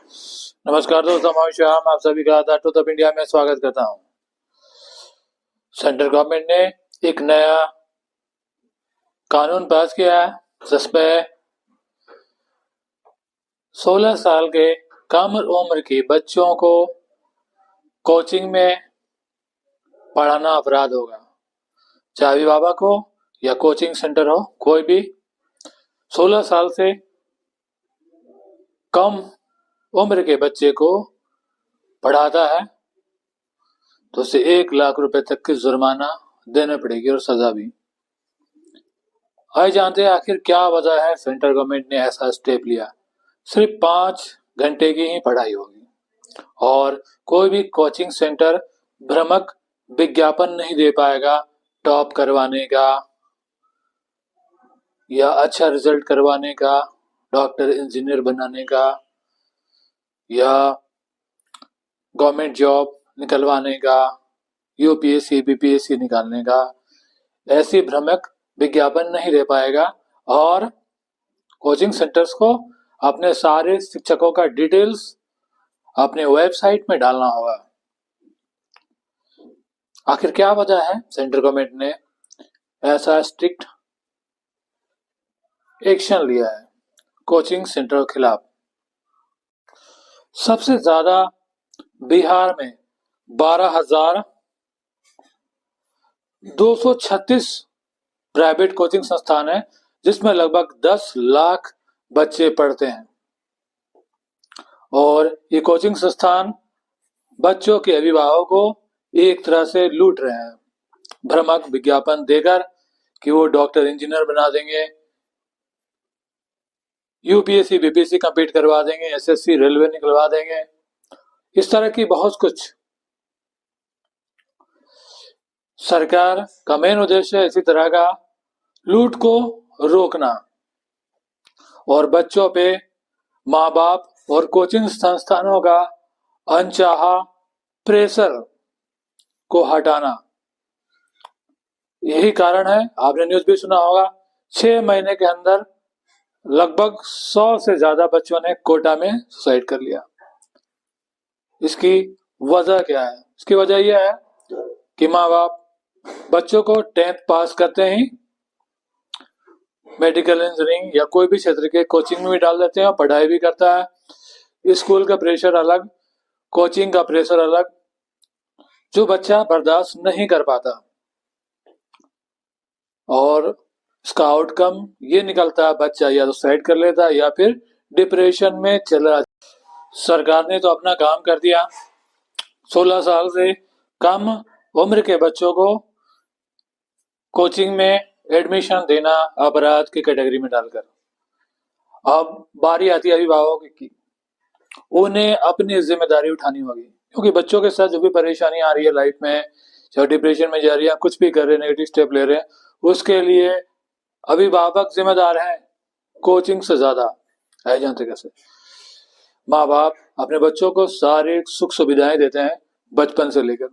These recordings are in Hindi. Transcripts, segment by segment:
नमस्कार दोस्तों, मैं श्याम आप सभी का द ट्रूथ ऑफ इंडिया में स्वागत करता हूं। सेंट्रल गवर्नमेंट ने एक नया कानून पास किया है जिसमें 16 साल के कम उम्र के बच्चों को कोचिंग में पढ़ाना अपराध होगा। चाहे अभिभावक हो या कोचिंग सेंटर हो, कोई भी 16 साल से कम उम्र के बच्चे को पढ़ाता है तो उसे 1 लाख रुपए तक की जुर्माना देना पड़ेगी और सजा भी। आइए जानते हैं आखिर क्या वजह है सेंट्रल गवर्नमेंट ने ऐसा स्टेप लिया। सिर्फ 5 घंटे की ही पढ़ाई होगी और कोई भी कोचिंग सेंटर भ्रामक विज्ञापन नहीं दे पाएगा टॉप करवाने का या अच्छा रिजल्ट करवाने का, डॉक्टर इंजीनियर बनाने का या गवर्नमेंट जॉब निकलवाने का, यूपीएससी बीपीएससी निकालने का। ऐसी भ्रामक विज्ञापन नहीं दे पाएगा और कोचिंग सेंटर्स को अपने सारे शिक्षकों का डिटेल्स अपने वेबसाइट में डालना होगा। आखिर क्या वजह है सेंट्रल गवर्नमेंट ने ऐसा स्ट्रिक्ट एक्शन लिया है कोचिंग सेंटर के खिलाफ? सबसे ज्यादा बिहार में 12,236 प्राइवेट कोचिंग संस्थान है जिसमें लगभग 10 लाख बच्चे पढ़ते हैं और ये कोचिंग संस्थान बच्चों के अभिभावकों को एक तरह से लूट रहे हैं भ्रामक विज्ञापन देकर कि वो डॉक्टर इंजीनियर बना देंगे, यूपीएससी बीपीएससी कंप्लीट करवा देंगे, एसएससी रेलवे निकलवा देंगे, इस तरह की बहुत कुछ। सरकार का मेन उद्देश्य इसी तरह का लूट को रोकना और बच्चों पे माँ बाप और कोचिंग संस्थानों का अनचाहा प्रेशर को हटाना। यही कारण है, आपने न्यूज भी सुना होगा, 6 महीने के अंदर लगभग 100 से ज्यादा बच्चों ने कोटा में सुसाइड कर लिया। इसकी वजह क्या है? इसकी वजह यह है कि माँ बाप बच्चों को 10th पास करते ही मेडिकल इंजीनियरिंग या कोई भी क्षेत्र के कोचिंग में भी डाल देते हैं और पढ़ाई भी करता है। स्कूल का प्रेशर अलग, कोचिंग का प्रेशर अलग, जो बच्चा बर्दाश्त नहीं कर पाता और इसका आउटकम ये निकलता है बच्चा या तो सुसाइड कर लेता है या फिर डिप्रेशन में चला जाता। सरकार ने तो अपना काम कर दिया, 16 साल से कम उम्र के बच्चों को कोचिंग में एडमिशन देना अपराध की कैटेगरी में डालकर। अब बारी आती है अभिभावकों की, उन्हें अपनी जिम्मेदारी उठानी होगी क्योंकि बच्चों के साथ जो भी परेशानी आ रही है लाइफ में, चाहे डिप्रेशन में जा रही है, कुछ भी कर रहे हैं, नेगेटिव स्टेप ले रहे हैं, उसके लिए अभिभावक जिम्मेदार हैं कोचिंग से ज्यादा। है जानते कैसे? माँ बाप अपने बच्चों को सारी सुख सुविधाएं देते हैं बचपन से लेकर,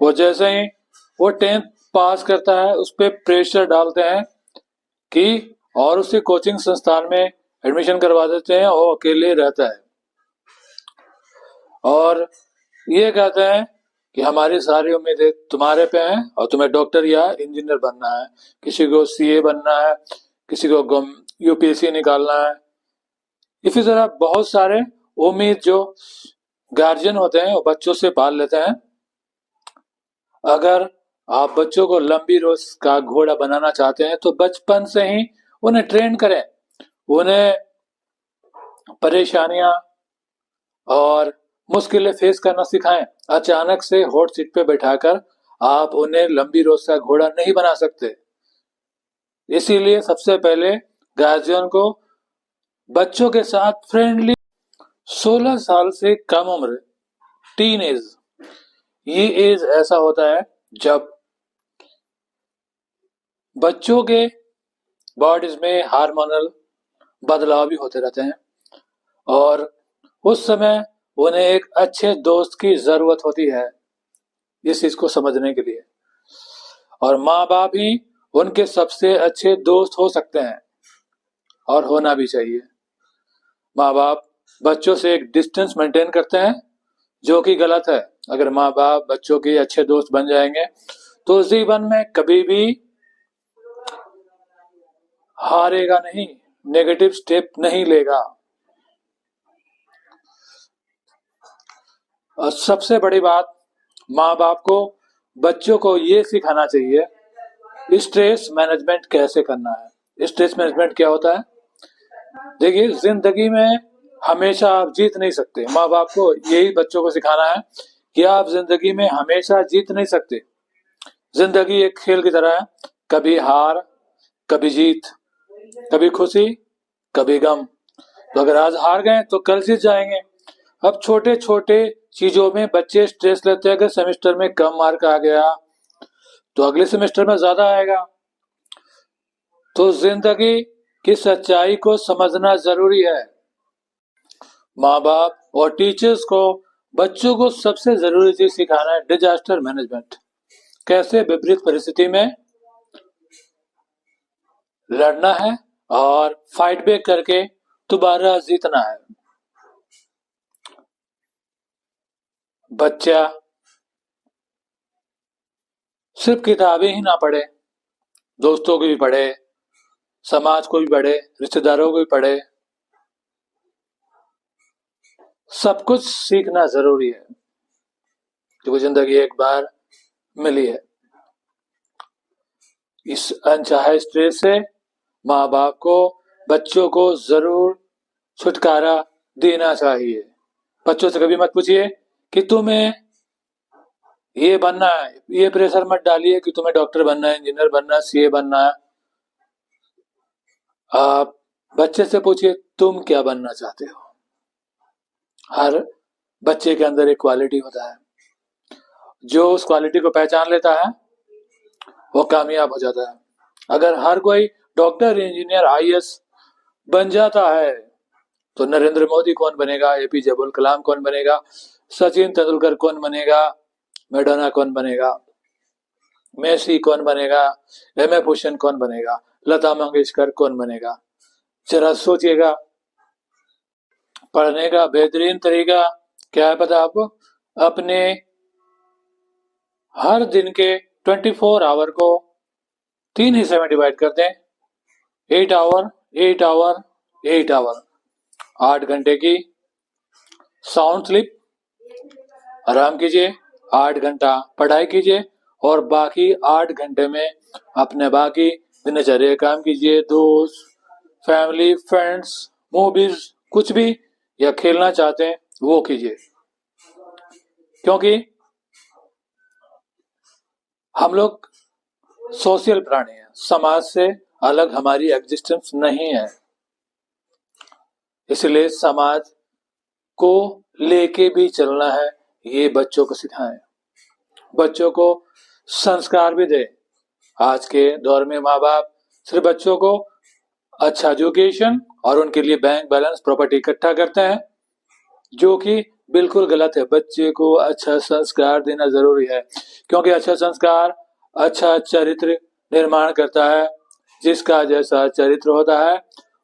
वो जैसे ही वो 10th पास करता है उस पर प्रेशर डालते हैं कि और उसे कोचिंग संस्थान में एडमिशन करवा देते हैं और अकेले रहता है और ये कहते हैं कि हमारी सारी उम्मीदें तुम्हारे पे हैं और तुम्हें डॉक्टर या इंजीनियर बनना है, किसी को सीए बनना है, किसी को यूपीएससी निकालना है। इसी तरह बहुत सारे उम्मीद जो गार्जियन होते हैं वो बच्चों से पाल लेते हैं। अगर आप बच्चों को लंबी रोज का घोड़ा बनाना चाहते हैं तो बचपन से ही उन्हें ट्रेन करें, उन्हें परेशानियां और मुश्किलें फेस करना सिखाएं। अचानक से हॉट सीट पे बैठाकर आप उन्हें लंबी रोज का घोड़ा नहीं बना सकते। इसीलिए सबसे पहले गार्जियन को बच्चों के साथ फ्रेंडली 16 साल से कम उम्र, टीन एज, ये एज ऐसा होता है जब बच्चों के बॉडीज में हार्मोनल बदलाव भी होते रहते हैं और उस समय उन्हें एक अच्छे दोस्त की जरूरत होती है इस चीज को समझने के लिए और माँ बाप ही उनके सबसे अच्छे दोस्त हो सकते हैं और होना भी चाहिए। माँ बाप बच्चों से एक डिस्टेंस मेंटेन करते हैं, जो कि गलत है। अगर माँ बाप बच्चों के अच्छे दोस्त बन जाएंगे तो जीवन में कभी भी हारेगा नहीं, नेगेटिव स्टेप नहीं लेगा। और सबसे बड़ी बात, माँ बाप को बच्चों को ये सिखाना चाहिए स्ट्रेस मैनेजमेंट कैसे करना है। स्ट्रेस मैनेजमेंट क्या होता है? देखिए, जिंदगी में हमेशा आप जीत नहीं सकते। माँ बाप को यही बच्चों को सिखाना है कि आप जिंदगी में हमेशा जीत नहीं सकते। जिंदगी एक खेल की तरह है, कभी हार, कभी जीत, कभी खुशी, कभी गम। तो अगर आज हार गए तो कल जीत जाएंगे। अब छोटे छोटे चीजों में बच्चे स्ट्रेस लेते हैं। अगर सेमेस्टर में कम मार्क आ गया तो अगले सेमेस्टर में ज्यादा आएगा। तो जिंदगी की सच्चाई को समझना जरूरी है। माँ बाप और टीचर्स को बच्चों को सबसे जरूरी चीज सिखाना है डिजास्टर मैनेजमेंट। कैसे विपरीत परिस्थिति में लड़ना है और फाइट बैक करके दोबारा जीतना है। बच्चा सिर्फ किताबें ही ना पढ़े, दोस्तों को भी पढ़े, समाज को भी पढ़े, रिश्तेदारों को भी पढ़े। सब कुछ सीखना जरूरी है, क्योंकि जिंदगी एक बार मिली है। इस अनचाहे स्ट्रेस से माँ बाप को बच्चों को जरूर छुटकारा देना चाहिए। बच्चों से कभी मत पूछिए कि तुम्हें ये बनना है, ये प्रेशर मत डालिए कि तुम्हें डॉक्टर बनना है, इंजीनियर बनना है, सीए बनना है। आप बच्चे से पूछिए तुम क्या बनना चाहते हो। हर बच्चे के अंदर एक क्वालिटी होता है, जो उस क्वालिटी को पहचान लेता है वो कामयाब हो जाता है। अगर हर कोई डॉक्टर, इंजीनियर, आईएएस बन जाता है तो नरेंद्र मोदी कौन बनेगा, एपीजे अब्दुल कलाम कौन बनेगा, सचिन तेंदुलकर कौन बनेगा, मैडोना कौन बनेगा, मेसी कौन बनेगा, एमएफ हुसैन कौन बनेगा, लता मंगेशकर कौन बनेगा। जरा सोचिएगा। पढ़ने का बेहतरीन तरीका क्या है पता आपको? अपने हर दिन के 24 आवर को 3 हिस्से में डिवाइड कर दें। 8 आवर, 8 आवर, 8 आवर। 8 घंटे की साउंड स्लीप, आराम कीजिए। 8 घंटा पढ़ाई कीजिए और बाकी 8 घंटे में अपने बाकी दिनचर्या काम कीजिए। दोस्त, फैमिली, फ्रेंड्स, मूवीज, कुछ भी या खेलना चाहते हैं वो कीजिए। क्योंकि हम लोग सोशल प्राणी हैं, समाज से अलग हमारी एग्जिस्टेंस नहीं है। इसलिए समाज को लेके भी चलना है, ये बच्चों को सिखाएं। बच्चों को संस्कार भी दें। आज के दौर में माँ बाप सिर्फ बच्चों को अच्छा एजुकेशन और उनके लिए बैंक बैलेंस, प्रॉपर्टी इकट्ठा करते हैं, जो कि बिल्कुल गलत है। बच्चे को अच्छा संस्कार देना जरूरी है, क्योंकि अच्छा संस्कार अच्छा चरित्र निर्माण करता है। जिसका जैसा चरित्र होता है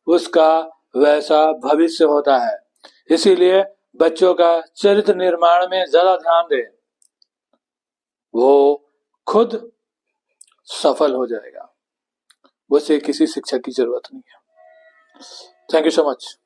उसका वैसा भविष्य होता है। इसीलिए बच्चों का चरित्र निर्माण में ज्यादा ध्यान दें, वो खुद सफल हो जाएगा। उसे किसी शिक्षक की जरूरत नहीं है। Thank you so much.